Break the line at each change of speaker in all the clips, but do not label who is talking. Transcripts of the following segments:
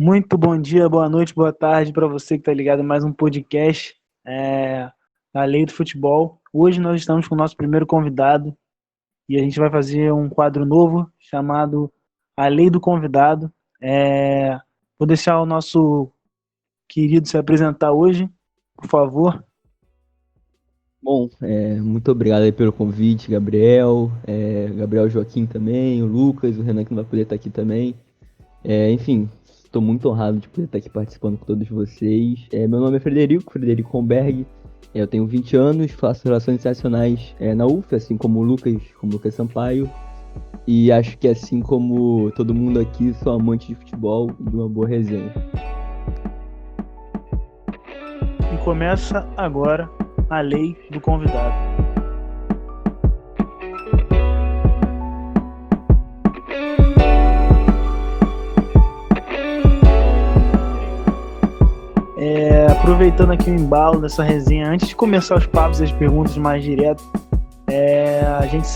Muito bom dia, boa noite, boa tarde para você que está ligado em mais um podcast da Lei do Futebol. Hoje nós estamos com o nosso primeiro convidado e a gente vai fazer um quadro novo chamado A Lei do Convidado. Vou deixar o nosso querido se apresentar hoje, por favor.
Bom, muito obrigado aí pelo convite, Gabriel, Gabriel Joaquim também, o Lucas, o Renan que não vai poder estar aqui também. Enfim, estou muito honrado de poder estar aqui participando com todos vocês. Meu nome é Frederico Romberg, eu tenho 20 anos, faço Relações Internacionais na UF, assim como o Lucas Sampaio, e acho que assim como todo mundo aqui, sou amante de futebol e de uma boa resenha.
E começa agora a Lei do Convidado. Aproveitando aqui o embalo dessa resenha, antes de começar os papos e as perguntas mais diretas, a gente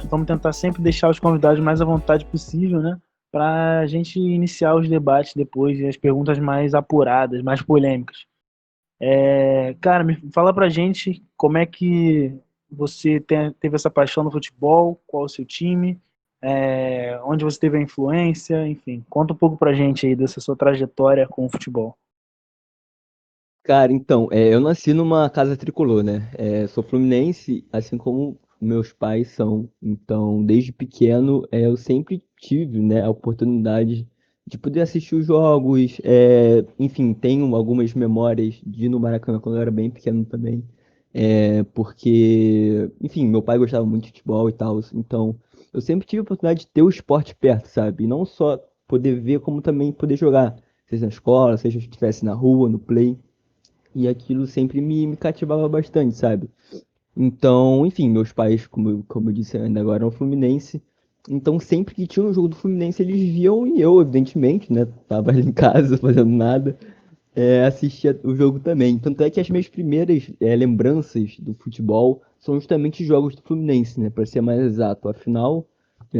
vamos tentar sempre deixar os convidados mais à vontade possível, né? Para a gente iniciar os debates depois e as perguntas mais apuradas, mais polêmicas. Cara, me fala pra gente como é que você teve essa paixão no futebol, qual o seu time, onde você teve a influência, enfim, conta um pouco pra gente aí dessa sua trajetória com o futebol.
Cara, então, eu nasci numa casa tricolor, né? Sou fluminense, assim como meus pais são. Então, desde pequeno, eu sempre tive, né, a oportunidade de poder assistir os jogos. Enfim, tenho algumas memórias de ir no Maracanã quando eu era bem pequeno também. Porque, enfim, meu pai gostava muito de futebol e tal. Então, eu sempre tive a oportunidade de ter o esporte perto, sabe? E não só poder ver, como também poder jogar. Seja na escola, seja se estivesse na rua, no play. E aquilo sempre me cativava bastante, sabe? Então, enfim, meus pais, como eu disse ainda agora, eram Fluminense. Então, sempre que tinha um jogo do Fluminense, eles viam e eu, evidentemente, né? Tava ali em casa fazendo nada, assistia o jogo também. Tanto é que as minhas primeiras lembranças do futebol são justamente jogos do Fluminense, né? Pra ser mais exato. A final,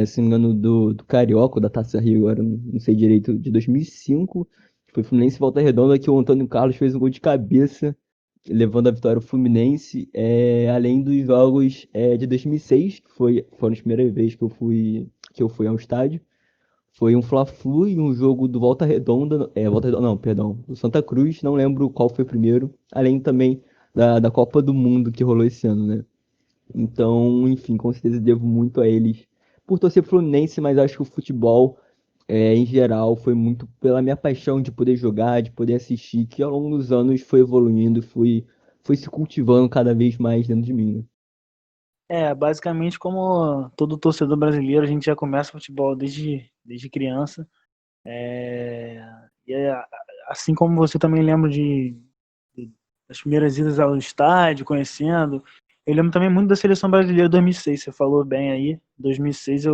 se não me engano, do Carioca, ou da Taça Rio, agora não sei direito, de 2005. Foi Fluminense e Volta Redonda que o Antônio Carlos fez um gol de cabeça, levando a vitória ao Fluminense, além dos jogos de 2006, foram as primeiras vezes que eu fui ao estádio. Foi um Fla-Flu e um jogo do Volta Redonda, Volta Redonda, não, perdão, do Santa Cruz, não lembro qual foi o primeiro, além também da Copa do Mundo que rolou esse ano, né? Então, enfim, com certeza devo muito a eles por torcer pro Fluminense, mas acho que o futebol, em geral, foi muito pela minha paixão de poder jogar, de poder assistir, que ao longo dos anos foi evoluindo, foi se cultivando cada vez mais dentro de mim, né?
Basicamente, como todo torcedor brasileiro, a gente já começa futebol desde criança. É, e é, assim como você também lembra das primeiras idas ao estádio, conhecendo. Eu lembro também muito da seleção brasileira de 2006. Você falou bem aí. 2006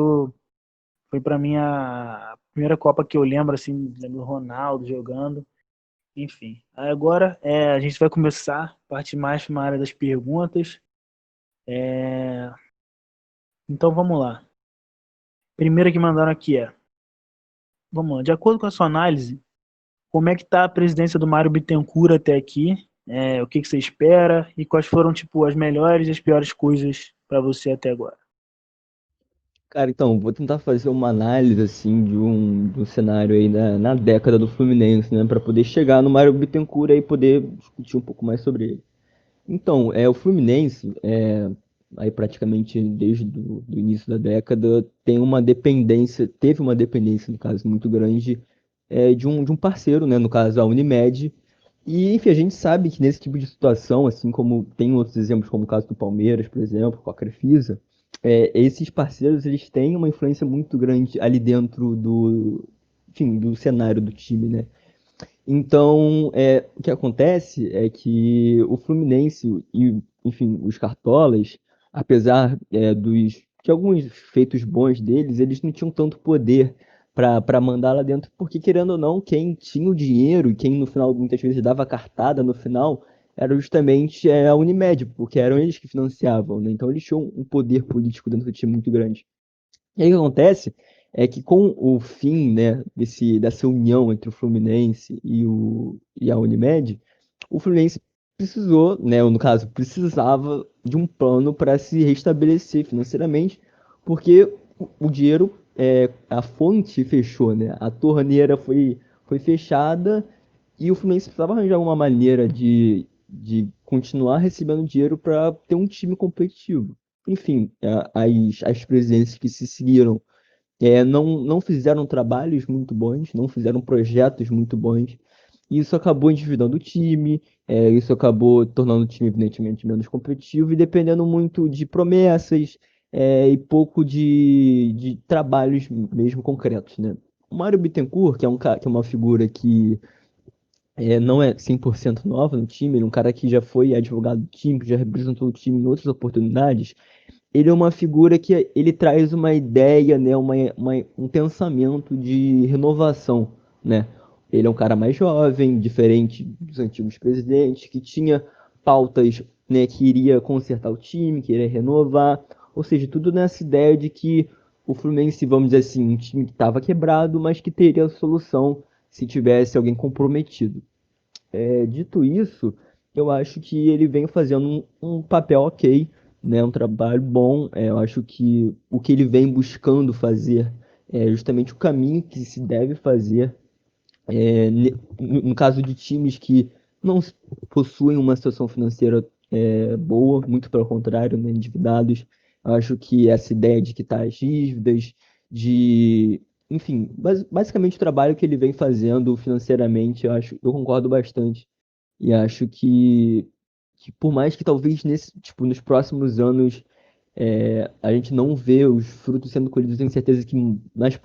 foi para mim a primeira Copa que eu lembro, assim, lembro do Ronaldo jogando. Enfim, agora a gente vai começar a partir mais para uma área das perguntas. Então vamos lá. Primeira que mandaram aqui vamos lá, de acordo com a sua análise, como é que tá a presidência do Mário Bittencourt até aqui? O que você espera e quais foram tipo as melhores e as piores coisas para você até agora?
Cara, então, vou tentar fazer uma análise, assim, de um cenário aí na década do Fluminense, né, para poder chegar no Mário Bittencourt e poder discutir um pouco mais sobre ele. Então, o Fluminense, aí praticamente desde do início da década, teve uma dependência, no caso, muito grande, de um parceiro, né, no caso, a Unimed. E, enfim, a gente sabe que nesse tipo de situação, assim como tem outros exemplos, como o caso do Palmeiras, por exemplo, com a Crefisa, esses parceiros, eles têm uma influência muito grande ali dentro enfim, do cenário do time, né? Então, o que acontece é que o Fluminense e, enfim, os Cartolas, apesar de alguns feitos bons deles, eles não tinham tanto poder para mandar lá dentro, porque querendo ou não, quem tinha o dinheiro e quem no final muitas vezes dava a cartada no final era justamente a Unimed, porque eram eles que financiavam, né? Então eles tinham um poder político dentro do time muito grande. E aí o que acontece é que com o fim, né, dessa união entre o Fluminense e a Unimed, o Fluminense precisou, né, ou no caso, precisava de um plano para se restabelecer financeiramente, porque o dinheiro, a fonte fechou, né, a torneira foi fechada e o Fluminense precisava arranjar uma maneira de continuar recebendo dinheiro para ter um time competitivo. Enfim, as presidências que se seguiram não fizeram trabalhos muito bons, não fizeram projetos muito bons. E isso acabou endividando o time, isso acabou tornando o time, evidentemente, menos competitivo e dependendo muito de promessas, e pouco de trabalhos mesmo concretos, né? O Mário Bittencourt, que é uma figura que não é 100% nova no time, ele é um cara que já foi advogado do time, que já representou o time em outras oportunidades. Ele é uma figura que ele traz uma ideia, né, um pensamento de renovação, né? Ele é um cara mais jovem, diferente dos antigos presidentes, que tinha pautas, né, que iria consertar o time, que iria renovar, ou seja, tudo nessa ideia de que o Fluminense, vamos dizer assim, um time que estava quebrado, mas que teria solução se tivesse alguém comprometido. Dito isso, eu acho que ele vem fazendo um papel ok, né? Um trabalho bom. Eu acho que o que ele vem buscando fazer é justamente o caminho que se deve fazer. No caso de times que não possuem uma situação financeira boa, muito pelo contrário, né? Endividados, eu acho que essa ideia de quitar as dívidas, de enfim, basicamente o trabalho que ele vem fazendo financeiramente, eu concordo bastante. E acho que por mais que talvez nos próximos anos a gente não vê os frutos sendo colhidos, tenho certeza que os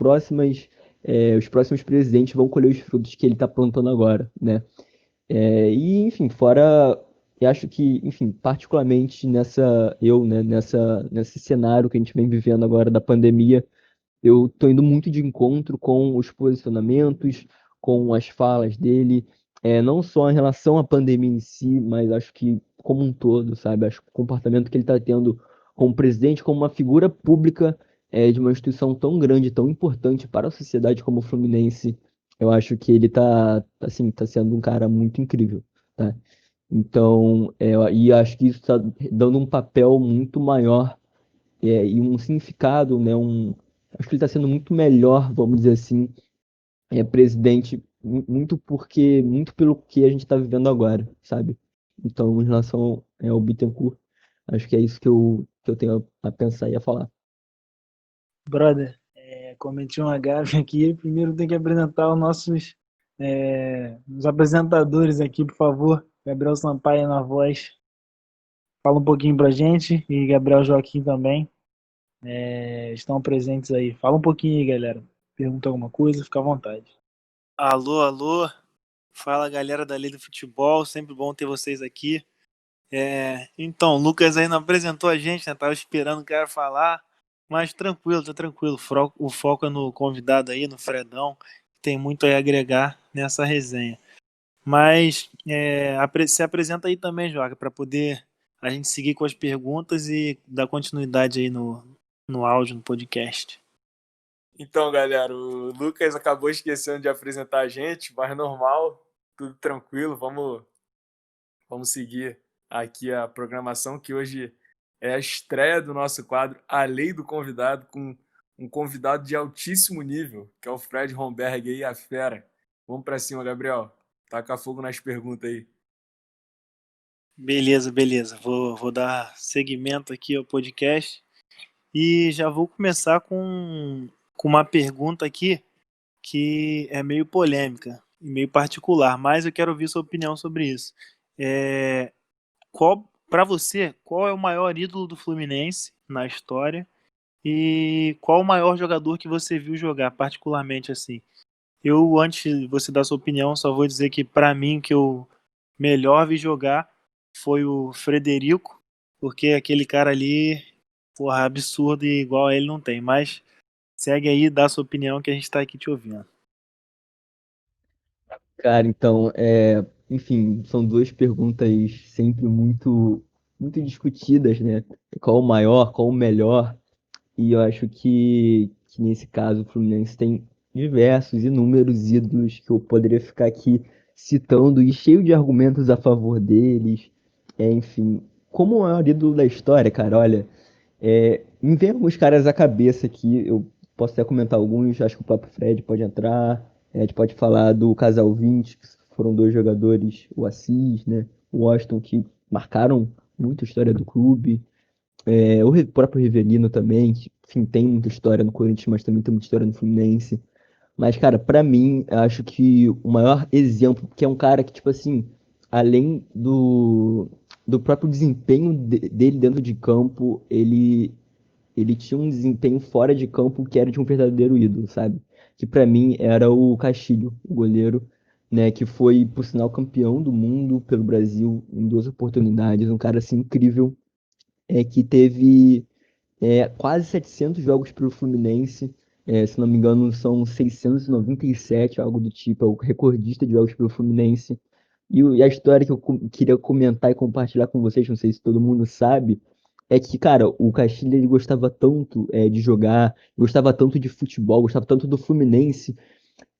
próximos presidentes vão colher os frutos que ele está plantando agora, né? Enfim, eu acho que, enfim, particularmente nesse cenário que a gente vem vivendo agora da pandemia, eu tô indo muito de encontro com os posicionamentos, com as falas dele, não só em relação à pandemia em si, mas acho que como um todo, sabe? Acho que o comportamento que ele está tendo como presidente, como uma figura pública, de uma instituição tão grande, tão importante para a sociedade como o Fluminense, eu acho que ele assim, tá sendo um cara muito incrível, tá? Então, e acho que isso está dando um papel muito maior e um significado, né? Acho que ele está sendo muito melhor, vamos dizer assim, presidente, muito pelo que a gente está vivendo agora, sabe? Então, em relação ao Bittencourt, acho que é isso que eu tenho a pensar e a falar.
Brother, cometi uma gafe aqui. Primeiro tem que apresentar os apresentadores aqui, por favor. Gabriel Sampaio na voz. Fala um pouquinho pra gente. E Gabriel Joaquim também. Estão presentes aí. Fala um pouquinho aí, galera. Pergunta alguma coisa, fica à vontade.
Alô, alô. Fala, galera da Lei do Futebol. Sempre bom ter vocês aqui. Então, o Lucas aí não apresentou a gente, né? Tava esperando o cara falar. Mas tranquilo, tá tranquilo. O foco é no convidado aí, no Fredão. Tem muito aí a agregar nessa resenha. Mas se apresenta aí também, Joca, para poder a gente seguir com as perguntas e dar continuidade aí no áudio, no podcast.
Então, galera, o Lucas acabou esquecendo de apresentar a gente, mas normal, tudo tranquilo, vamos seguir aqui a programação, que hoje é a estreia do nosso quadro A Lei do Convidado, com um convidado de altíssimo nível, que é o Fred Romberg aí, a fera. Vamos para cima, Gabriel. Taca fogo nas perguntas aí.
Beleza, beleza. Vou dar seguimento aqui ao podcast e já vou começar com uma pergunta aqui que é meio polêmica e meio particular, mas eu quero ouvir sua opinião sobre isso. Para você, qual é o maior ídolo do Fluminense na história e qual o maior jogador que você viu jogar, particularmente assim? Eu, antes de você dar sua opinião, só vou dizer que para mim que eu melhor vi jogar foi o Frederico, porque aquele cara ali, porra, absurdo e igual a ele não tem. Mas segue aí, dá sua opinião que a gente tá aqui te ouvindo.
Cara, então, enfim, são duas perguntas sempre muito discutidas, né? Qual o maior, qual o melhor? E eu acho que nesse caso o Fluminense tem diversos, inúmeros ídolos que eu poderia ficar aqui citando e cheio de argumentos a favor deles. Enfim, como o maior ídolo da história, cara, olha, me vem alguns caras à cabeça aqui, eu posso até comentar alguns, acho que o próprio Fred pode entrar, a gente pode falar do Casal 20, que foram dois jogadores, o Assis, né, o Washington, que marcaram muito a história do clube, o próprio Rivelino também, que, enfim, tem muita história no Corinthians, mas também tem muita história no Fluminense. Mas, cara, pra mim, eu acho que o maior exemplo, que é um cara que, tipo assim, além do próprio desempenho dele dentro de campo, ele tinha um desempenho fora de campo que era de um verdadeiro ídolo, sabe? Que pra mim era o Castilho, o goleiro, né, que foi, por sinal, campeão do mundo pelo Brasil em duas oportunidades, um cara assim incrível, que teve quase 700 jogos pelo Fluminense. Se não me engano, são 697, algo do tipo. É o recordista de jogos pelo Fluminense. E a história que eu queria comentar e compartilhar com vocês, não sei se todo mundo sabe, é que, cara, o Castilho ele gostava tanto de jogar, gostava tanto de futebol, gostava tanto do Fluminense,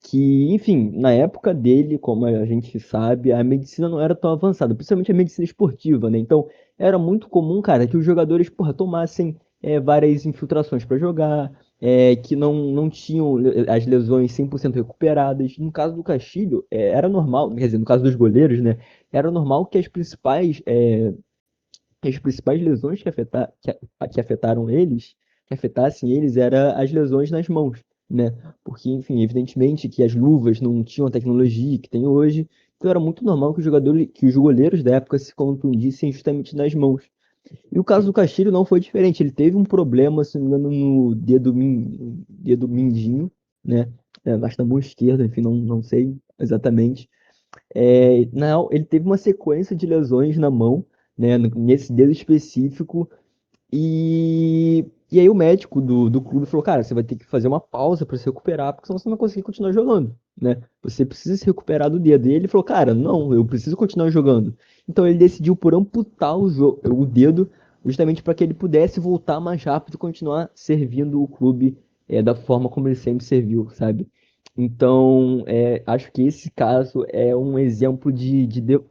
que, enfim, na época dele, como a gente sabe, a medicina não era tão avançada, principalmente a medicina esportiva, né? Então, era muito comum, cara, que os jogadores, porra, tomassem várias infiltrações para jogar, que não tinham as lesões 100% recuperadas. No caso do Castilho, era normal, quer dizer, no caso dos goleiros, né? Era normal que as principais lesões que afetaram eles, que afetassem eles, eram as lesões nas mãos, né? Porque, enfim, evidentemente que as luvas não tinham a tecnologia que tem hoje, então era muito normal que os goleiros da época se contundissem justamente nas mãos. E o caso do Castilho não foi diferente, ele teve um problema, se não me engano, no dedo mindinho, né? Acho que na mão esquerda, enfim, não sei exatamente. Não, ele teve uma sequência de lesões na mão, né, nesse dedo específico, e aí o médico do clube falou, cara, você vai ter que fazer uma pausa para se recuperar, porque senão você não vai conseguir continuar jogando, né? Você precisa se recuperar do dedo. E ele falou, cara, não, eu preciso continuar jogando. Então ele decidiu por amputar o dedo, justamente para que ele pudesse voltar mais rápido e continuar servindo o clube da forma como ele sempre serviu, sabe? Então, acho que esse caso é um exemplo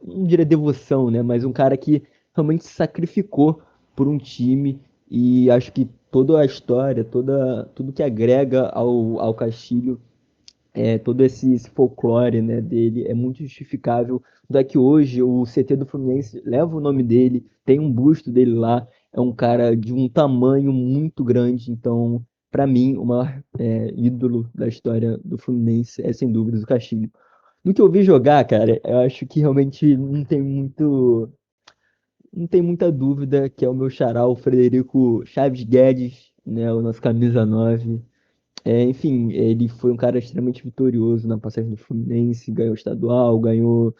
não diria devoção, né? Mas um cara que realmente se sacrificou por um time e acho que toda a história, tudo que agrega ao Castilho, todo esse folclore, né, dele é muito justificável. Daqui hoje o CT do Fluminense leva o nome dele, tem um busto dele lá, é um cara de um tamanho muito grande, então para mim o maior ídolo da história do Fluminense é sem dúvidas o Castilho. Do que eu vi jogar, cara, eu acho que realmente não tem muita dúvida que é o meu xará, o Frederico Chaves Guedes, né, o nosso camisa 9. Enfim, ele foi um cara extremamente vitorioso na passagem do Fluminense, ganhou estadual, ganhou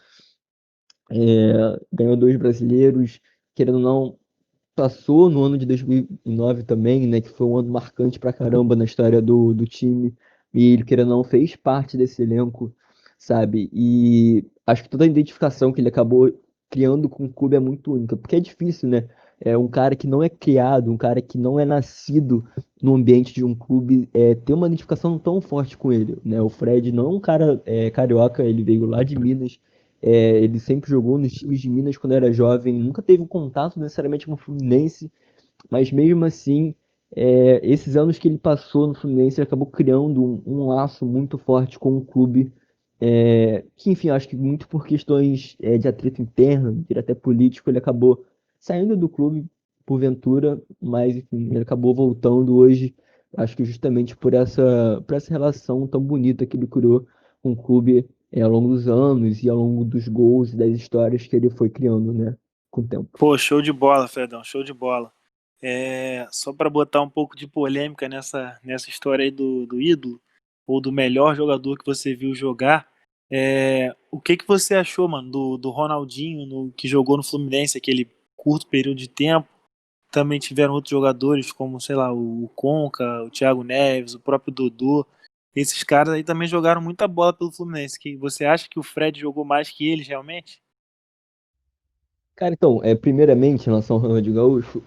dois brasileiros, querendo ou não, passou no ano de 2009 também, né, que foi um ano marcante pra caramba na história do time, e ele, querendo ou não, fez parte desse elenco, sabe? E acho que toda a identificação que ele acabou criando com o clube é muito única, porque é difícil, né? É um cara que não é criado, um cara que não é nascido no ambiente de um clube, ter uma identificação tão forte com ele, né? O Fred não é um cara carioca, ele veio lá de Minas, ele sempre jogou nos times de Minas quando era jovem, nunca teve um contato necessariamente com o Fluminense, mas mesmo assim, esses anos que ele passou no Fluminense, ele acabou criando um laço muito forte com o clube, que, enfim, acho que muito por questões de atrito interno, de até político, ele acabou saindo do clube porventura, mas enfim, ele acabou voltando hoje, acho que justamente por essa relação tão bonita que ele criou com o clube ao longo dos anos e ao longo dos gols e das histórias que ele foi criando, né, com o tempo.
Pô, show de bola, Fredão, show de bola. Só para botar um pouco de polêmica nessa história aí do ídolo, ou do melhor jogador que você viu jogar, o que você achou, mano, do Ronaldinho, que jogou no Fluminense aquele curto período de tempo? Também tiveram outros jogadores, como, sei lá, o Conca, o Thiago Neves, o próprio Dodô. Esses caras aí também jogaram muita bola pelo Fluminense. Você acha que o Fred jogou mais que eles, realmente?
Cara, então, primeiramente, em relação ao Ronaldinho Gaúcho,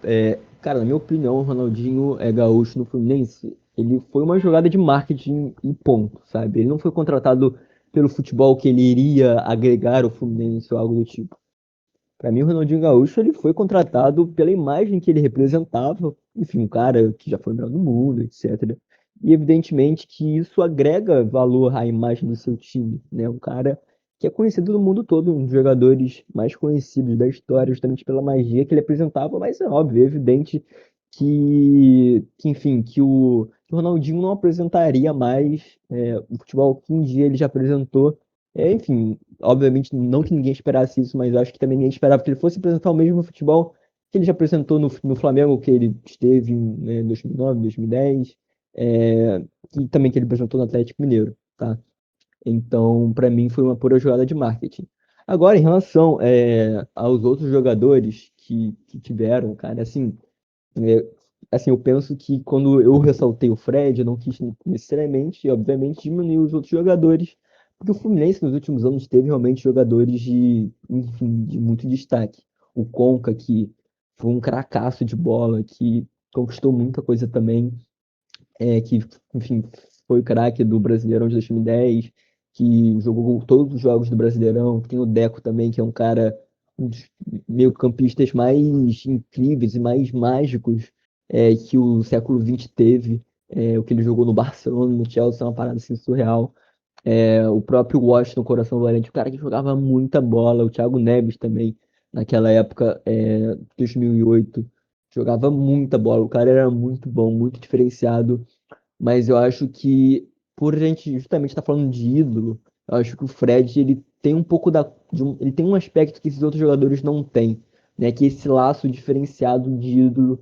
Cara, na minha opinião, o Ronaldinho é gaúcho no Fluminense. Ele foi uma jogada de marketing e ponto, sabe? Ele não foi contratado pelo futebol que ele iria agregar ao Fluminense ou algo do tipo. Para mim, o Ronaldinho Gaúcho ele foi contratado pela imagem que ele representava, enfim, um cara que já foi melhor do mundo, etc. E evidentemente que isso agrega valor à imagem do seu time, né? Um cara que é conhecido no mundo todo, um dos jogadores mais conhecidos da história, justamente pela magia que ele apresentava, mas é óbvio, é evidente enfim, que o Ronaldinho não apresentaria mais o futebol que um dia ele já apresentou. Enfim, obviamente, não que ninguém esperasse isso, mas eu acho que também ninguém esperava que ele fosse apresentar o mesmo futebol que ele já apresentou no Flamengo, que ele esteve em 2009, 2010, e também que ele apresentou no Atlético Mineiro, tá? Então, para mim, foi uma pura jogada de marketing. Agora, em relação aos outros jogadores que tiveram, cara, é, assim, eu penso que quando eu ressaltei o Fred, eu não quis necessariamente, obviamente, diminuir os outros jogadores, porque o Fluminense nos últimos anos teve realmente jogadores enfim, de muito destaque. O Conca, que foi um cracaço de bola, que conquistou muita coisa também, que, enfim, foi craque do Brasileirão de 2010, que jogou todos os jogos do Brasileirão. Tem o Deco também, que é um cara, um dos meio-campistas mais incríveis e mais mágicos que o século XX teve. O que ele jogou no Barcelona, no Chelsea, é uma parada assim, surreal. O próprio Washington, Coração Valente, o cara que jogava muita bola. O Thiago Neves também, naquela época, 2008, jogava muita bola. O cara era muito bom, muito diferenciado. Mas eu acho que, por a gente justamente estar falando de ídolo, eu acho que o Fred, ele tem um pouco ele tem um aspecto que esses outros jogadores não têm, né? Que é esse laço diferenciado de ídolo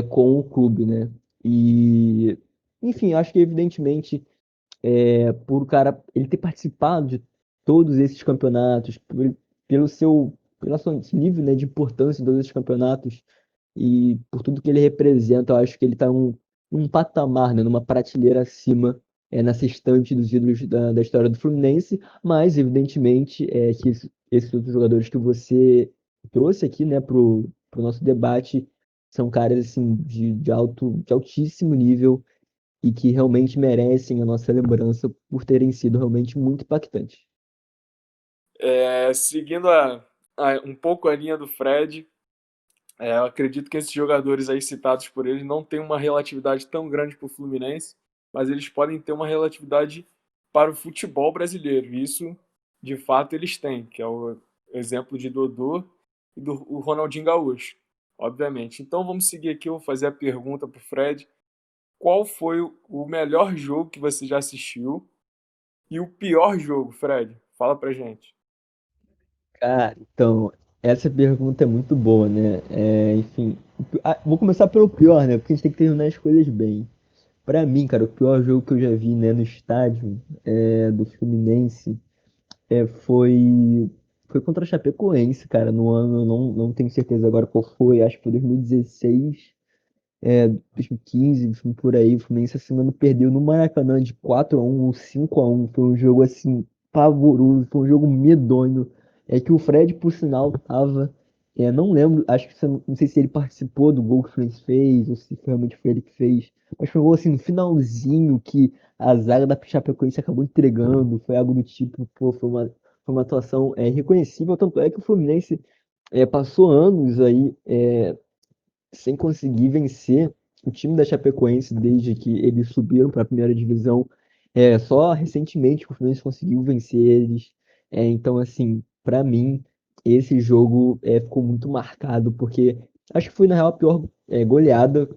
com o clube, né? E, enfim, eu acho que evidentemente por o cara ele ter participado de todos esses campeonatos, pelo seu nível, né, de importância em todos esses campeonatos e por tudo que ele representa, eu acho que ele está um patamar, né, numa prateleira acima, nessa estante dos ídolos da história do Fluminense, mas evidentemente que esses outros jogadores que você trouxe aqui, né, pro nosso debate são caras assim de altíssimo nível e que realmente merecem a nossa lembrança por terem sido realmente muito impactantes.
Seguindo um pouco a linha do Fred, eu acredito que esses jogadores aí citados por ele não têm uma relatividade tão grande para o Fluminense, mas eles podem ter uma relatividade para o futebol brasileiro. Isso, de fato, eles têm, que é o exemplo de Dodô e do o Ronaldinho Gaúcho, obviamente. Então vamos seguir aqui, eu vou fazer a pergunta para o Fred. Qual foi o melhor jogo que você já assistiu e o pior jogo, Fred? Fala pra gente.
Cara, então, essa pergunta é muito boa, né? Enfim, vou começar pelo pior, né? Porque a gente tem que terminar as coisas bem. Pra mim, cara, o pior jogo que eu já vi, né, no estádio do Fluminense foi contra a Chapecoense, cara, no ano, eu não tenho certeza agora qual foi, acho que foi 2016. 2015, por aí, o Fluminense, essa semana perdeu no Maracanã de 4-1 ou 5-1. Foi um jogo assim, pavoroso, foi um jogo medonho. Que o Fred, por sinal, tava. Não lembro, acho que não sei se ele participou do gol que o Fluminense fez, ou se realmente foi ele que fez. Mas foi um gol assim, no finalzinho, que a zaga da Chapecoense acabou entregando. Foi algo do tipo, pô, foi uma atuação reconhecível. Tanto é que o Fluminense passou anos aí sem conseguir vencer o time da Chapecoense desde que eles subiram para a primeira divisão. Só recentemente que o Fluminense conseguiu vencer eles. Então, assim, para mim, esse jogo ficou muito marcado, porque acho que foi, na real, a pior goleada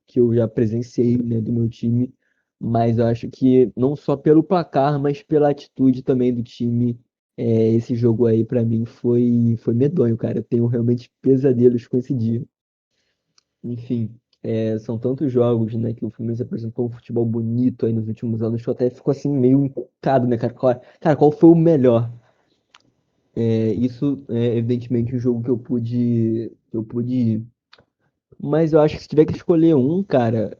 que eu já presenciei, né, do meu time. Mas eu acho que não só pelo placar, mas pela atitude também do time. Esse jogo aí, para mim, foi medonho, cara. Eu tenho realmente pesadelos com esse dia. Enfim, são tantos jogos, né, que o Fluminense apresentou um futebol bonito aí nos últimos anos, que eu até fico assim meio encucado, né, cara? Qual foi o melhor? Isso é evidentemente o jogo que eu pude ir. Mas eu acho que se tiver que escolher um, cara,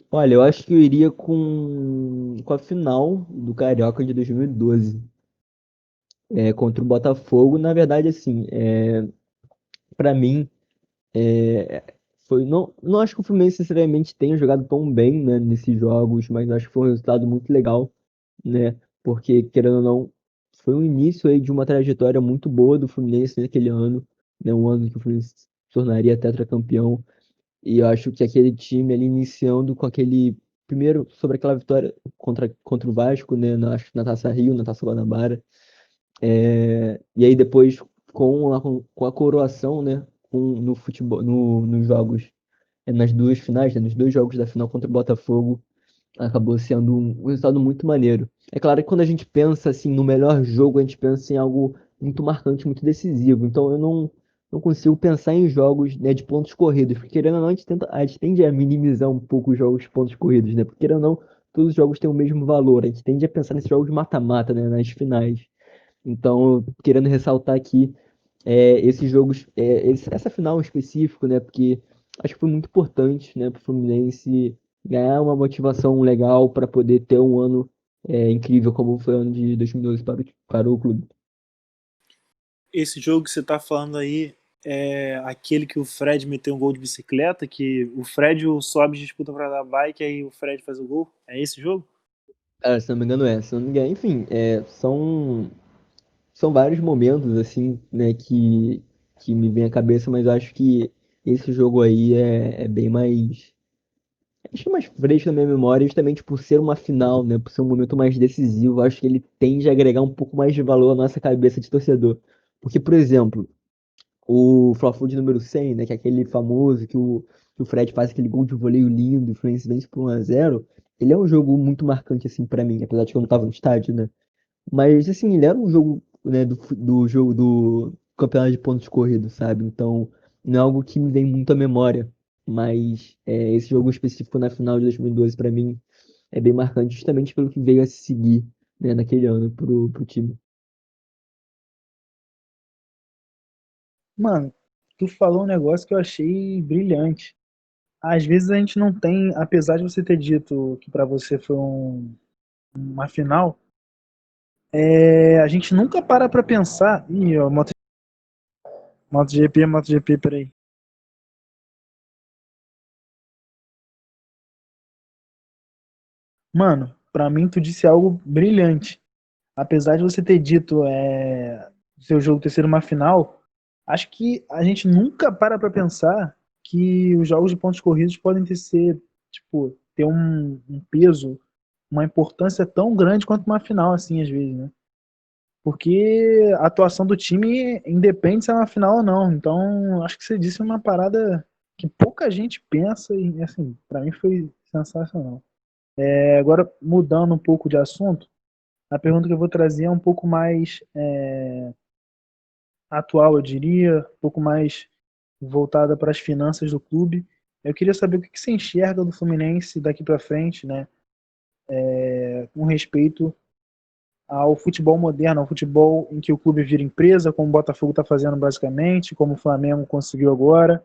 olha, eu acho que eu iria com a final do Carioca de 2012, contra o Botafogo. Na verdade, assim, pra mim, não acho que o Fluminense necessariamente tenha jogado tão bem, né, nesses jogos, mas acho que foi um resultado muito legal, né? Porque, querendo ou não, foi um início aí de uma trajetória muito boa do Fluminense naquele ano, né? Um ano que o Fluminense se tornaria tetracampeão. E eu acho que aquele time ali iniciando com aquele primeiro sobre aquela vitória contra o Vasco, né, na Taça Rio, na Taça Guanabara. E aí depois com a coroação, né, no futebol, nos jogos, nas duas finais, né, nos dois jogos da final contra o Botafogo, acabou sendo um resultado muito maneiro. É claro que quando a gente pensa assim no melhor jogo, a gente pensa em algo muito marcante, muito decisivo. Então eu não consigo pensar em jogos, né, de pontos corridos, porque querendo ou não, a gente tende a minimizar um pouco os jogos de pontos corridos, né? Porque querendo ou não, todos os jogos têm o mesmo valor. A gente tende a pensar nesses jogos mata-mata, né, nas finais. Então, querendo ressaltar aqui esses jogos, essa final em específico, né? Porque acho que foi muito importante, né, para o Fluminense ganhar uma motivação legal para poder ter um ano incrível como foi o ano de 2012 para o clube.
Esse jogo que você tá falando aí é aquele que o Fred meteu um gol de bicicleta, que o Fred e o Sobs disputam pra dar bike, aí o Fred faz o gol? É esse jogo?
Cara, se não me engano se não me engano, enfim, são vários momentos assim, né, que me vem à cabeça, mas eu acho que esse jogo aí é bem mais acho que mais fresco na minha memória, justamente por ser uma final, né? Por ser um momento mais decisivo, acho que ele tende a agregar um pouco mais de valor à nossa cabeça de torcedor. Porque, por exemplo, o Fla-Flu de número 100, né? Que é aquele famoso que o Fred faz aquele gol de voleio lindo, o Fluminense vence por 1-0. Ele é um jogo muito marcante, assim, pra mim, apesar de que eu não tava no estádio, né? Mas, assim, ele era um jogo, né, do jogo do campeonato de pontos corridos, sabe? Então, não é algo que me vem muito à memória. Mas esse jogo específico na final de 2012, pra mim, é bem marcante, justamente pelo que veio a se seguir, né, naquele ano pro time.
Mano, tu falou um negócio que eu achei brilhante. Às vezes a gente não tem, apesar de você ter dito que pra você foi uma final, a gente nunca para pra pensar. Ih, ó, MotoGP, peraí. Mano, pra mim tu disse algo brilhante. Apesar de você ter dito seu jogo ter sido uma final, acho que a gente nunca para pra pensar que os jogos de pontos corridos podem tipo, ter um peso, uma importância tão grande quanto uma final, assim, às vezes, né? Porque a atuação do time independe se é uma final ou não. Então, acho que você disse uma parada que pouca gente pensa e, assim, pra mim foi sensacional. Agora, mudando um pouco de assunto, a pergunta que eu vou trazer é um pouco mais atual, eu diria, um pouco mais voltada para as finanças do clube. Eu queria saber o que você enxerga do Fluminense daqui para frente, né, com respeito ao futebol moderno, ao futebol em que o clube vira empresa, como o Botafogo está fazendo basicamente, como o Flamengo conseguiu agora.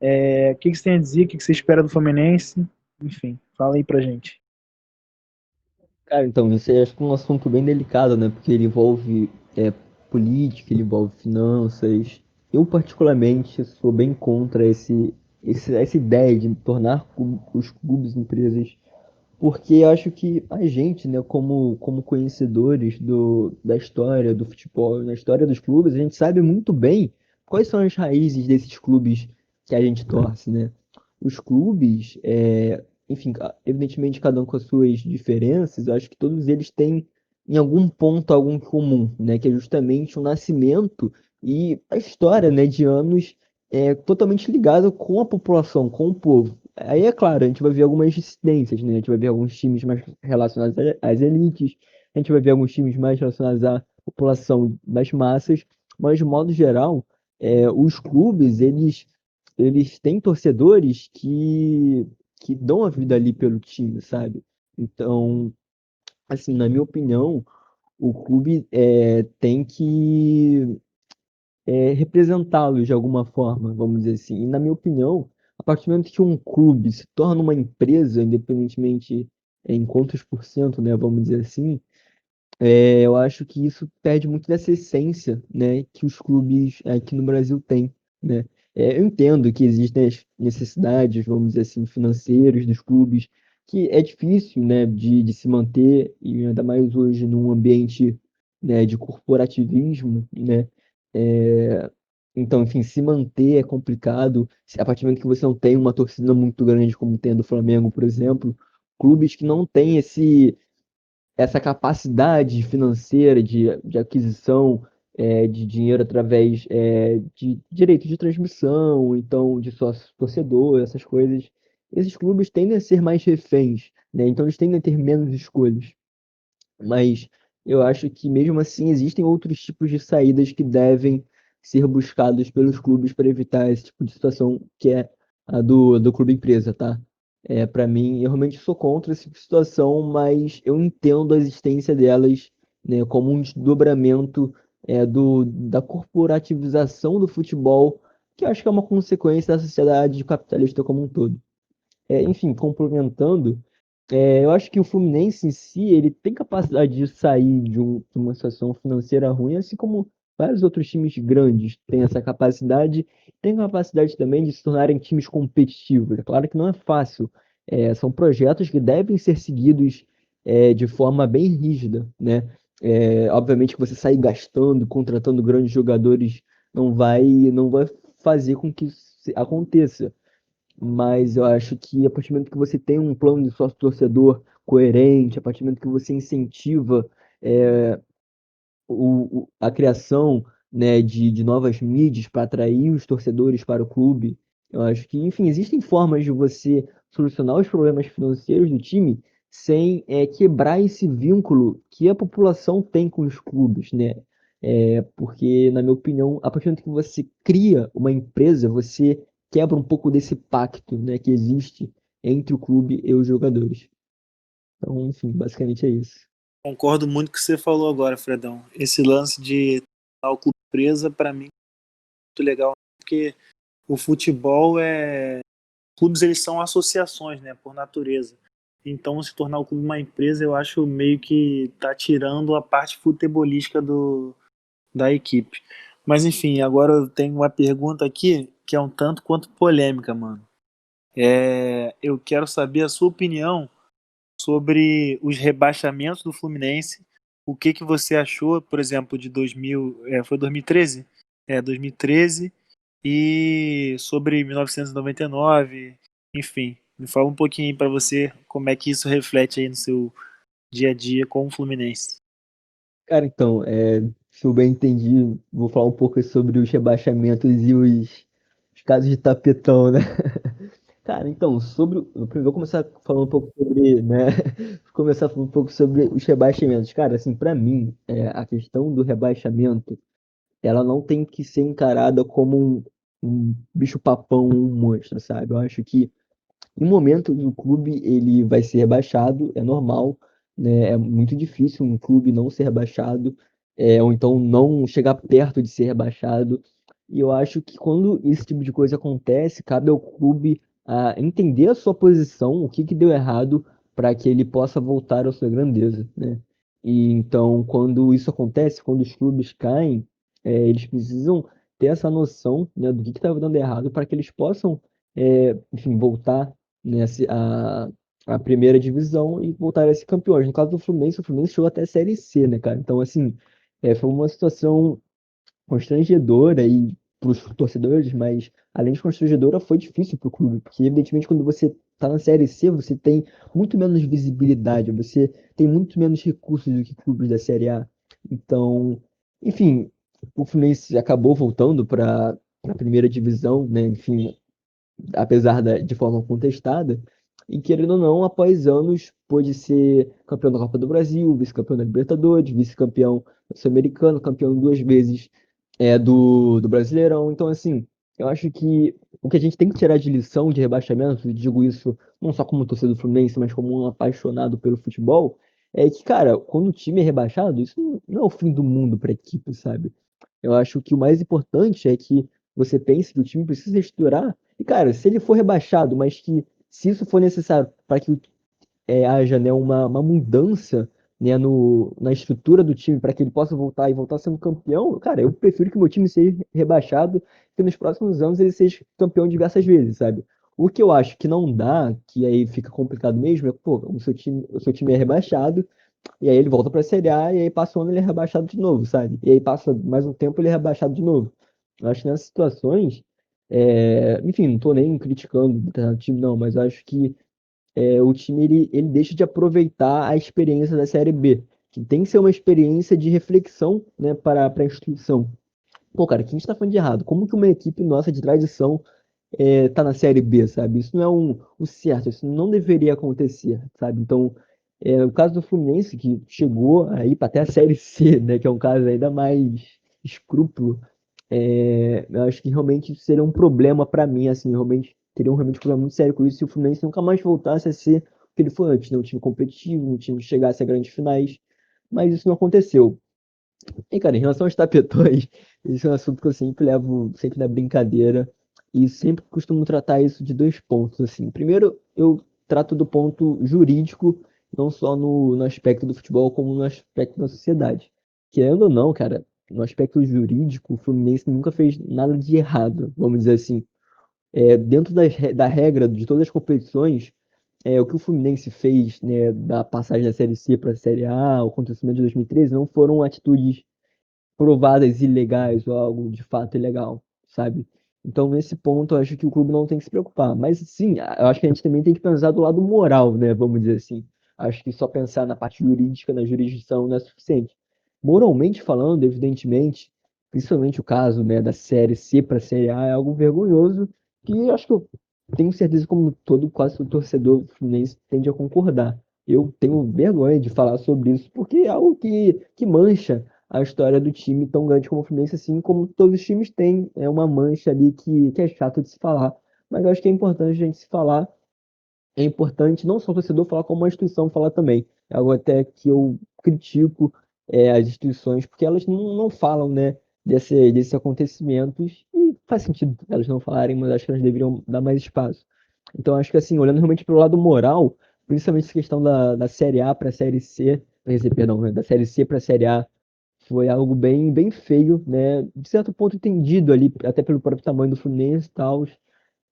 O que você tem a dizer? O que você espera do Fluminense? Enfim, fala aí pra gente.
Cara, então, isso aí acho que é um assunto bem delicado, né? Porque ele envolve política, ele envolve finanças. Eu, particularmente, sou bem contra essa ideia de tornar os clubes empresas. Porque eu acho que a gente, né, como conhecedores da história do futebol, na história dos clubes, a gente sabe muito bem quais são as raízes desses clubes que a gente torce, né? Os clubes, enfim, evidentemente cada um com as suas diferenças, eu acho que todos eles têm em algum ponto algum em comum, né? Que é justamente o nascimento e a história, né, de anos totalmente ligado com a população, com o povo. Aí, é claro, a gente vai ver algumas dissidências, né? A gente vai ver alguns times mais relacionados às elites, a gente vai ver alguns times mais relacionados à população das massas, mas, de modo geral, os clubes, eles têm torcedores que dão a vida ali pelo time, sabe? Então, assim, na minha opinião, o clube tem que representá-los de alguma forma, vamos dizer assim. E na minha opinião, a partir do momento que um clube se torna uma empresa, independentemente em quantos por cento, né, vamos dizer assim, eu acho que isso perde muito dessa essência, né, que os clubes aqui no Brasil têm. né? Eu entendo que existem as necessidades, vamos dizer assim, financeiras dos clubes, que é difícil, né, de se manter, e ainda mais hoje num ambiente, né, de corporativismo, né? É, então, enfim, se manter é complicado. A partir do momento que você não tem uma torcida muito grande, como tem a do Flamengo, por exemplo, clubes que não têm essa capacidade financeira de aquisição de dinheiro através de direitos de transmissão, então de sócio torcedor, essas coisas, esses clubes tendem a ser mais reféns, né? Então eles tendem a ter menos escolhas. Mas eu acho que mesmo assim existem outros tipos de saídas que devem ser buscados pelos clubes para evitar esse tipo de situação, que é a do clube empresa, tá? Para mim, eu realmente sou contra essa tipo de situação, mas eu entendo a existência delas, né, como um desdobramento da corporativização do futebol, que eu acho que é uma consequência da sociedade capitalista como um todo. Enfim, complementando, eu acho que o Fluminense em si, ele tem capacidade de sair de uma situação financeira ruim, assim como vários outros times grandes têm essa capacidade, tem capacidade também de se tornarem times competitivos. É claro que não é fácil, são projetos que devem ser seguidos de forma bem rígida, né? Obviamente que você sair gastando, contratando grandes jogadores não vai fazer com que isso aconteça, mas eu acho que a partir do momento que você tem um plano de sócio-torcedor coerente, a partir do momento que você incentiva é, a criação, né, de novas mídias para atrair os torcedores para o clube, eu acho que, enfim, existem formas de você solucionar os problemas financeiros do time sem quebrar esse vínculo que a população tem com os clubes, né? Porque, na minha opinião, a partir do momento que você cria uma empresa, você quebra um pouco desse pacto, né, que existe entre o clube e os jogadores. Então, enfim, basicamente é isso.
Concordo muito com o que você falou agora, Fredão. Esse lance de tornar o clube empresa, para mim, é muito legal, porque o futebol clubes eles são associações, né, por natureza. Então, se tornar o clube uma empresa, eu acho meio que tá tirando a parte futebolística da equipe. Mas enfim, agora eu tenho uma pergunta aqui que é um tanto quanto polêmica, mano. Eu quero saber a sua opinião sobre os rebaixamentos do Fluminense. O que que você achou, por exemplo, de 2000, foi 2013? 2013 e sobre 1999, enfim. Me fala um pouquinho aí pra você como é que isso reflete aí no seu dia a dia com o Fluminense.
Cara, então, se eu bem entendi, vou falar um pouco sobre os rebaixamentos e os casos de tapetão, né? Cara, então, eu primeiro vou começar falando um pouco sobre, né? Vou começar falando um pouco sobre os rebaixamentos. Cara, assim, pra mim, a questão do rebaixamento, ela não tem que ser encarada como um bicho-papão, um monstro, sabe? Eu acho que em momentos o clube ele vai ser rebaixado, é normal, né? É muito difícil um clube não ser rebaixado, ou então não chegar perto de ser rebaixado. E eu acho que quando esse tipo de coisa acontece, cabe ao clube entender a sua posição, o que que deu errado, para que ele possa voltar à sua grandeza, né? E então, quando isso acontece, quando os clubes caem, eles precisam ter essa noção, né, do que estava dando errado para que eles possam, enfim, voltar nessa, a primeira divisão e voltar a ser campeões. No caso do Fluminense, o Fluminense chegou até a Série C, né, cara? Então, assim, foi uma situação constrangedora e para os torcedores, mas além de constrangedora, foi difícil para o clube, porque evidentemente quando você está na Série C, você tem muito menos visibilidade, você tem muito menos recursos do que clubes da Série A. Então, enfim, o Fluminense acabou voltando para a primeira divisão, né? Enfim, apesar de forma contestada, e querendo ou não, após anos, pôde ser campeão da Copa do Brasil, vice-campeão da Libertadores, vice-campeão sul-americano, campeão duas vezes do Brasileirão. Então, assim, eu acho que o que a gente tem que tirar de lição de rebaixamento, e digo isso não só como torcedor do Fluminense, mas como um apaixonado pelo futebol, é que, cara, quando o time é rebaixado, isso não é o fim do mundo para a equipe, sabe? Eu acho que o mais importante é que você pense que o time precisa reestruturar. E, cara, se ele for rebaixado, mas que se isso for necessário para que haja, né, uma mudança, né, na estrutura do time para que ele possa voltar e voltar sendo campeão, cara, eu prefiro que o meu time seja rebaixado que nos próximos anos ele seja campeão diversas vezes, sabe? O que eu acho que não dá, que aí fica complicado mesmo, é, pô, o seu time é rebaixado, e aí ele volta pra Série A, e aí passa um ano ele é rebaixado de novo, sabe? E aí passa mais um tempo ele é rebaixado de novo. Eu acho que nessas situações, enfim, não tô nem criticando o determinado time, não, mas eu acho que o time ele deixa de aproveitar a experiência da Série B, que tem que ser uma experiência de reflexão, né, para a instituição. Pô, cara, o que a gente tá falando de errado? Como que uma equipe nossa de tradição tá na Série B, sabe? Isso não é o certo, isso não deveria acontecer, sabe? Então, o caso do Fluminense, que chegou aí para até a Série C, né, que é um caso ainda mais escrúpulo, eu acho que realmente seria um problema para mim, assim, realmente teria realmente um problema muito sério com isso se o Fluminense nunca mais voltasse a ser o que ele foi antes, né? Um time competitivo, um time que chegasse a grandes finais, mas isso não aconteceu. E, cara, em relação aos tapetões, esse é um assunto que eu sempre levo, sempre na brincadeira, e sempre costumo tratar isso de dois pontos, assim. Primeiro, eu trato do ponto jurídico, não só no aspecto do futebol, como no aspecto da sociedade. Querendo ou não, cara, no aspecto jurídico, o Fluminense nunca fez nada de errado, vamos dizer assim. Dentro da regra de todas as competições, o que o Fluminense fez, né, da passagem da Série C para a Série A, o acontecimento de 2013, não foram atitudes provadas ilegais ou algo de fato ilegal, sabe? Então, nesse ponto, eu acho que o clube não tem que se preocupar. Mas, sim, eu acho que a gente também tem que pensar do lado moral, né? Vamos dizer assim. Acho que só pensar na parte jurídica, na jurisdição, não é suficiente. Moralmente falando, evidentemente, principalmente o caso, né, da Série C para a Série A, é algo vergonhoso que eu acho que eu tenho certeza, como quase todo torcedor do Fluminense tende a concordar. Eu tenho vergonha de falar sobre isso, porque é algo que mancha a história do time tão grande como o Fluminense, assim como todos os times têm. É uma mancha ali que é chato de se falar. Mas eu acho que é importante a gente se falar. É importante não só o torcedor falar, como a instituição falar também. É algo até que eu critico as instituições, porque elas não falam, né, desses acontecimentos. E faz sentido elas não falarem, mas acho que elas deveriam dar mais espaço. Então, acho que assim, olhando realmente pelo lado moral, principalmente essa questão da Série A para a Série C, quer dizer, perdão, né, da Série C para a Série A, foi algo bem, bem feio, né? De certo ponto entendido ali, até pelo próprio tamanho do Fluminense e tal,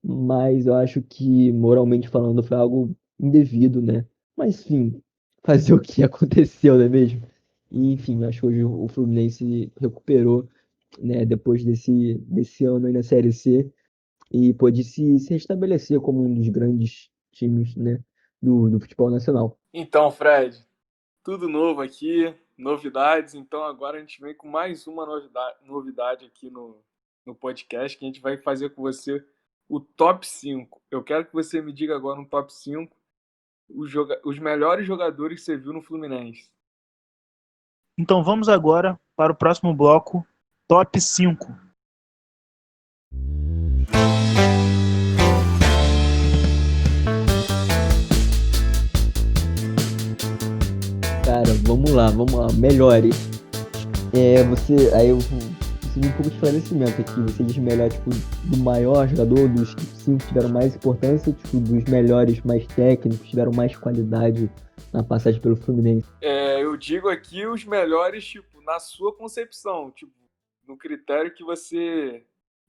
mas eu acho que, moralmente falando, foi algo indevido, né? Mas, enfim, fazer o que aconteceu, não é mesmo? E, enfim, acho que hoje o Fluminense recuperou, né, depois desse ano aí na Série C e pôde se restabelecer como um dos grandes times, né, do futebol nacional.
Então, Fred, tudo novo aqui, novidades. Então, agora a gente vem com mais uma novidade aqui no podcast, que a gente vai fazer com você o top 5. Eu quero que você me diga agora no top 5 os melhores jogadores que você viu no Fluminense.
Então vamos agora para o próximo bloco, top 5.
Cara, vamos lá, melhores. Aí eu preciso de um pouco de esclarecimento aqui. Você diz melhor, tipo, do maior jogador, dos que cinco tiveram mais importância, tipo, dos melhores mais técnicos, tiveram mais qualidade na passagem pelo Fluminense.
Eu digo aqui os melhores, tipo, na sua concepção, tipo, no critério que você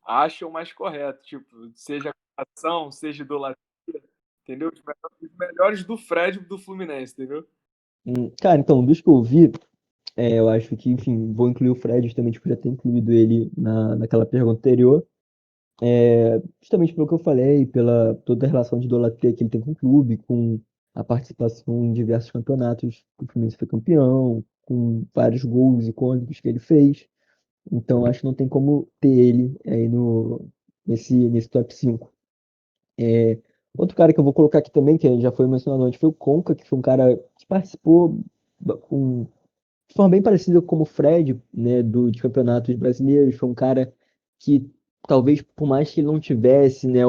acha o mais correto, tipo, seja ação, seja idolatria, entendeu? Os melhores do Fred do Fluminense, entendeu?
Cara, então, dos que eu vi, eu acho que, enfim, vou incluir o Fred, justamente por já ter incluído ele naquela pergunta anterior. Justamente pelo que eu falei, pela toda a relação de idolatria que ele tem com o clube, com a participação em diversos campeonatos, que o Fluminense foi campeão, com vários gols icônicos que ele fez. Então, acho que não tem como ter ele aí nesse top 5. Outro cara que eu vou colocar aqui também, que já foi mencionado antes, foi o Conca, que foi um cara que participou de forma bem parecida com o Fred, né, de campeonatos brasileiros. Foi um cara que, talvez, por mais que ele não tivesse, né,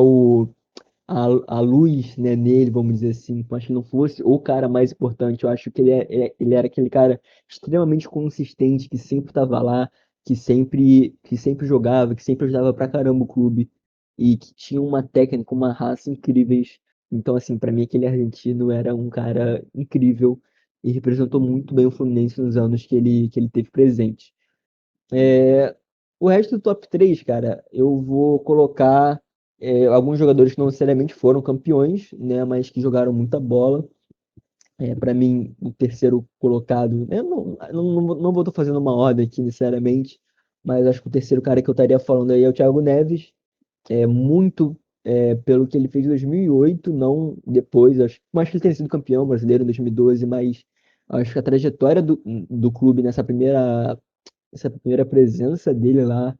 a luz, né, nele, vamos dizer assim, por mais que ele não fosse o cara mais importante, eu acho que ele era aquele cara extremamente consistente, que sempre estava lá, que sempre jogava, que sempre ajudava pra caramba o clube, e que tinha uma técnica, uma raça incríveis. Então, assim, para mim, aquele argentino era um cara incrível. e representou muito bem o Fluminense nos anos que ele teve presente. É, o resto do top 3, cara, eu vou colocar alguns jogadores que não necessariamente foram campeões, né, mas que jogaram muita bola. Para mim, o terceiro colocado, eu não vou estar fazendo uma ordem aqui necessariamente, mas acho que o terceiro cara que eu estaria falando aí é o Thiago Neves, muito pelo que ele fez em 2008, não depois, acho, mais que ele tenha sido campeão brasileiro em 2012, mas acho que a trajetória do clube essa primeira presença dele lá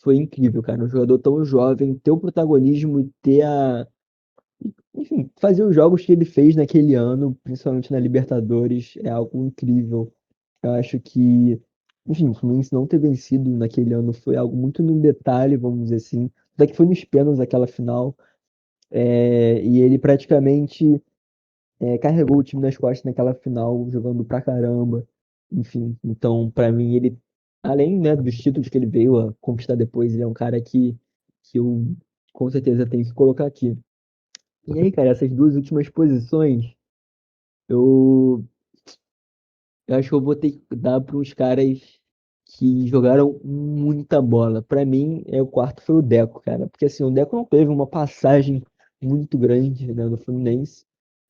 foi incrível, cara. Um jogador tão jovem, ter o protagonismo e enfim, fazer os jogos que ele fez naquele ano, principalmente na Libertadores, é algo incrível. Eu acho que, enfim, o Fluminense não ter vencido naquele ano foi algo muito no detalhe, vamos dizer assim. Até que foi nos pênaltis aquela final, e ele praticamente carregou o time nas costas naquela final, jogando pra caramba. Enfim, então, pra mim, ele, além, né, dos títulos que ele veio a conquistar depois, ele é um cara que eu com certeza tenho que colocar aqui. E aí, cara, essas duas últimas posições, eu, eu acho que eu vou ter que dar para uns caras que jogaram muita bola. Pra mim, o quarto foi o Deco, cara. Porque assim, o Deco não teve uma passagem muito grande, né, no Fluminense.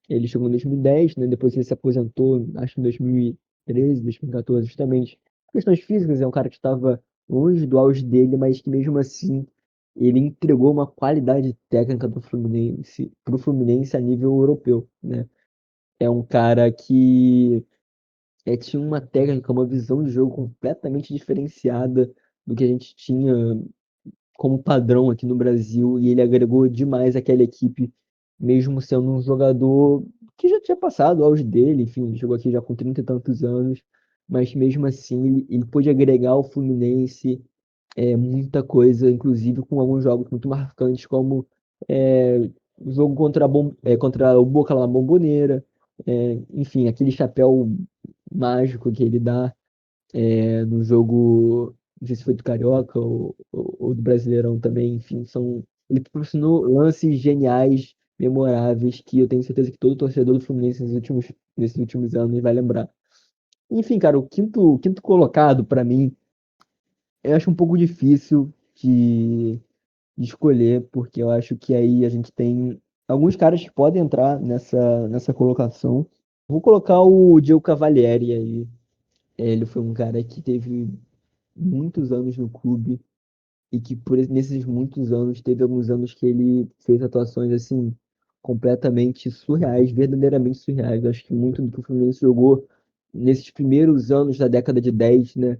Ele chegou em 2010, né? Depois ele se aposentou, acho que em 2013, 2014, justamente. Questões físicas, é um cara que estava longe do auge dele, mas que mesmo assim ele entregou uma qualidade técnica pro Fluminense a nível europeu, né? É um cara que tinha uma técnica, uma visão de jogo completamente diferenciada do que a gente tinha como padrão aqui no Brasil e ele agregou demais àquela equipe, mesmo sendo um jogador que já tinha passado o auge dele, enfim, ele chegou aqui já com 30 e tantos anos, mas mesmo assim ele pôde agregar ao Fluminense muita coisa, inclusive com alguns jogos muito marcantes, como o jogo contra o Boca lá na Bombonera, enfim, aquele chapéu mágico que ele dá no jogo, não sei se foi do Carioca ou do Brasileirão também, enfim, ele proporcionou lances geniais, memoráveis, que eu tenho certeza que todo torcedor do Fluminense nesses últimos anos vai lembrar. Enfim, cara, o quinto colocado, para mim, eu acho um pouco difícil de escolher, porque eu acho que aí a gente tem alguns caras que podem entrar nessa colocação. Vou colocar o Diego Cavalieri aí. Ele foi um cara que teve muitos anos no clube e que nesses muitos anos teve alguns anos que ele fez atuações assim completamente surreais, verdadeiramente surreais. Eu acho que muito do que o Fluminense jogou nesses primeiros anos da década de 10, né?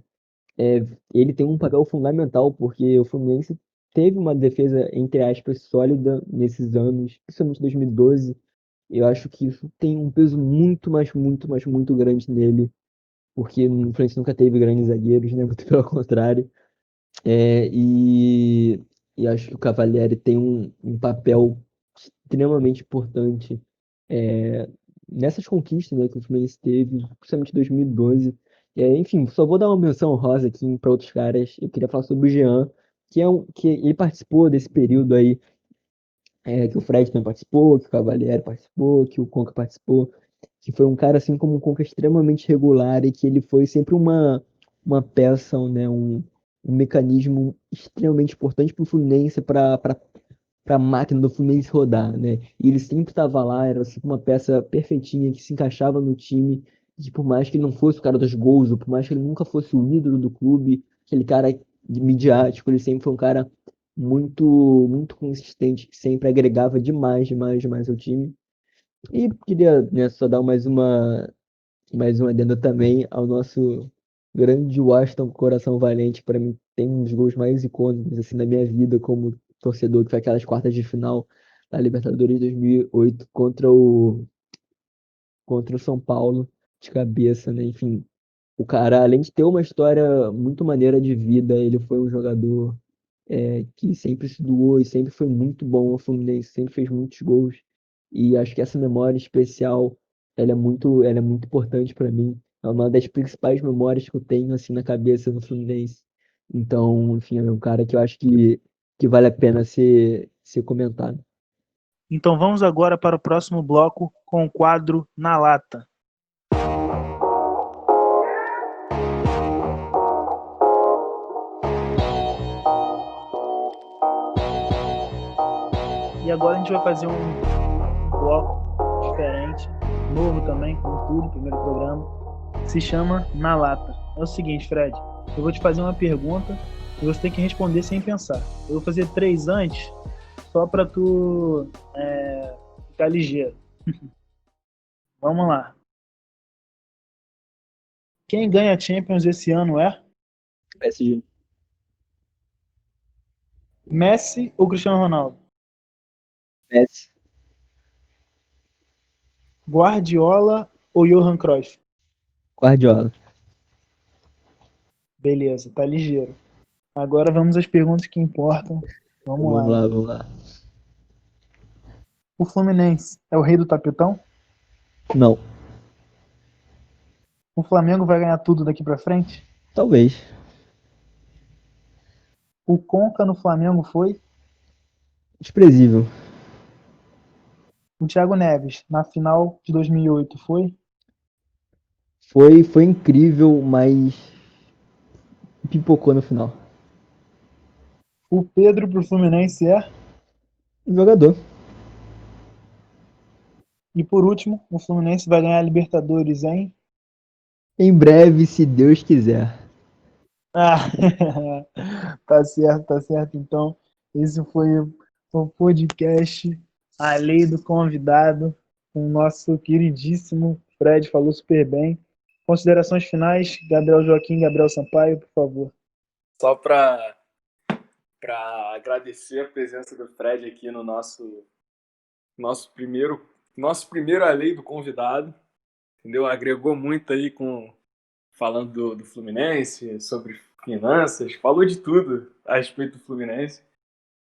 Ele tem um papel fundamental porque o Fluminense teve uma defesa entre aspas sólida nesses anos, principalmente 2012. Eu acho que isso tem um peso muito, mas muito, mas muito grande nele, porque o Fluminense nunca teve grandes zagueiros, né? Muito pelo contrário. É, e acho que o Cavalieri tem um papel extremamente importante é, nessas conquistas, né, que o Fluminense teve, principalmente em 2012. Enfim, só vou dar uma menção rosa aqui para outros caras. Eu queria falar sobre o Jean, que ele participou desse período aí, que o Fred também participou, que o Cavalieri participou, que o Conca participou, que foi um cara assim como um Conca extremamente regular e que ele foi sempre uma peça, né, um mecanismo extremamente importante para o Fluminense, para a máquina do Fluminense rodar, né? E ele sempre estava lá, era assim, uma peça perfeitinha que se encaixava no time, que por mais que ele não fosse o cara dos gols, ou por mais que ele nunca fosse o ídolo do clube, aquele cara midiático, ele sempre foi um cara muito, muito consistente, que sempre agregava demais, demais, demais ao time. E queria, né, só dar mais uma adenda também ao nosso grande Washington Coração Valente. Para mim, tem um dos gols mais icônicos assim, da minha vida como torcedor, que foi aquelas quartas de final da Libertadores de 2008 contra o São Paulo, de cabeça, né? Enfim, o cara, além de ter uma história muito maneira de vida, ele foi um jogador que sempre se doou e sempre foi muito bom ao Fluminense, sempre fez muitos gols. E acho que essa memória especial, ela é muito importante para mim. É uma das principais memórias que eu tenho assim na cabeça no Fluminense. Então, enfim, é um cara que eu acho que vale a pena ser comentado.
Então vamos agora para o próximo bloco com o quadro Na Lata. E agora a gente vai fazer um bloco diferente, novo também, como tudo, primeiro programa, que se chama Na Lata. É o seguinte, Fred, eu vou te fazer uma pergunta e você tem que responder sem pensar. Eu vou fazer 3 antes, só pra tu ficar ligeiro. Vamos lá. Quem ganha a Champions esse ano é
PSG.
Messi ou Cristiano Ronaldo?
Messi.
Guardiola ou Johan Cruyff?
Guardiola.
Beleza, tá ligeiro. Agora vamos às perguntas que importam. Vamos lá,
Vamos
hein?
lá, vamos lá.
O Fluminense é o rei do tapetão?
Não.
O Flamengo vai ganhar tudo daqui pra frente?
Talvez.
O Conca no Flamengo foi?
Desprezível.
O Thiago Neves na final de 2008 foi?
Foi incrível, mas pipocou no final.
O Pedro pro Fluminense é?
Jogador.
E por último, o Fluminense vai ganhar a Libertadores em?
Em breve, se Deus quiser.
Ah, tá certo, tá certo. Então, esse foi o podcast A Lei do Convidado, com o nosso queridíssimo Fred, falou super bem. Considerações finais, Gabriel Joaquim, Gabriel Sampaio, por favor.
Só para agradecer a presença do Fred aqui no nosso primeiro A Lei do Convidado, entendeu? Agregou muito aí falando do Fluminense, sobre finanças, falou de tudo a respeito do Fluminense.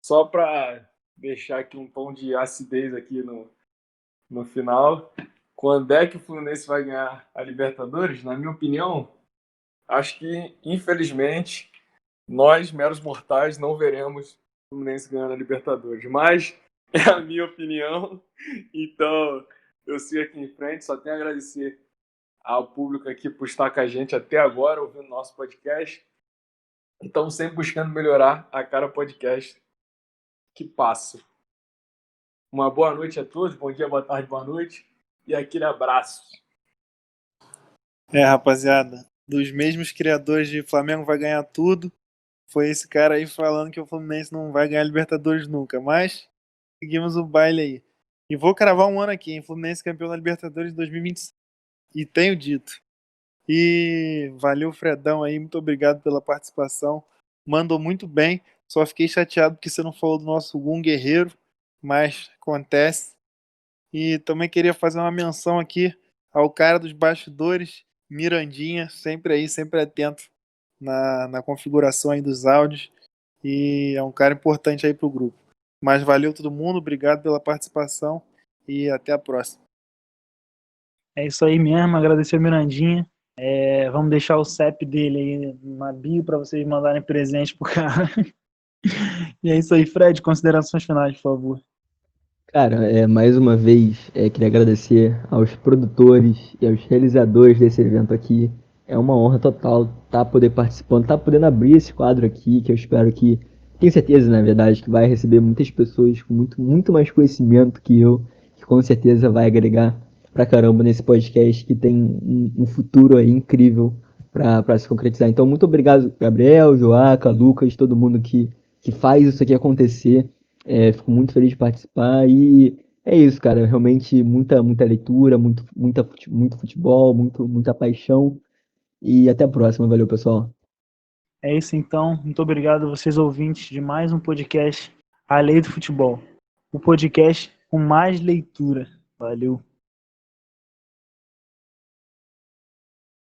Só para deixar aqui um tom de acidez aqui no final, quando é que o Fluminense vai ganhar a Libertadores? Na minha opinião, acho que, infelizmente, nós, meros mortais, não veremos o Fluminense ganhando a Libertadores. Mas é a minha opinião, então eu sigo aqui em frente. Só tenho a agradecer ao público aqui por estar com a gente até agora, ouvindo nosso podcast. Então, sempre buscando melhorar a cada podcast que passa. Uma boa noite a todos, bom dia, boa tarde, boa noite e aquele abraço.
Rapaziada, dos mesmos criadores de Flamengo vai ganhar tudo, foi esse cara aí falando que o Fluminense não vai ganhar Libertadores nunca, mas seguimos o baile aí. E vou cravar um ano aqui, hein? Fluminense campeão da Libertadores de 2025. E tenho dito. E valeu, Fredão aí, muito obrigado pela participação. Mandou muito bem, só fiquei chateado porque você não falou do nosso Gum Guerreiro, mas acontece. E também queria fazer uma menção aqui ao cara dos bastidores, Mirandinha, sempre aí, sempre atento na configuração aí dos áudios. E é um cara importante aí pro grupo. Mas valeu todo mundo, obrigado pela participação e até a próxima.
É isso aí mesmo, agradecer o Mirandinha. Vamos deixar o CEP dele aí na bio para vocês mandarem presente pro cara. E é isso aí, Fred, considerações finais, por favor.
Cara, mais uma vez, queria agradecer aos produtores e aos realizadores desse evento aqui. É uma honra total estar poder participando, estar podendo abrir esse quadro aqui, que eu espero que, tenho certeza, na verdade, que vai receber muitas pessoas com muito mais conhecimento que eu, que com certeza vai agregar pra caramba nesse podcast, que tem um futuro aí incrível para se concretizar. Então, muito obrigado, Gabriel, Joaca, Lucas, todo mundo que faz isso aqui acontecer. Fico muito feliz de participar e é isso, cara. Realmente muita leitura, muito futebol, muita paixão. E até a próxima. Valeu, pessoal.
É isso então. Muito obrigado a vocês ouvintes de mais um podcast A Lei do Futebol. O podcast com mais leitura. Valeu.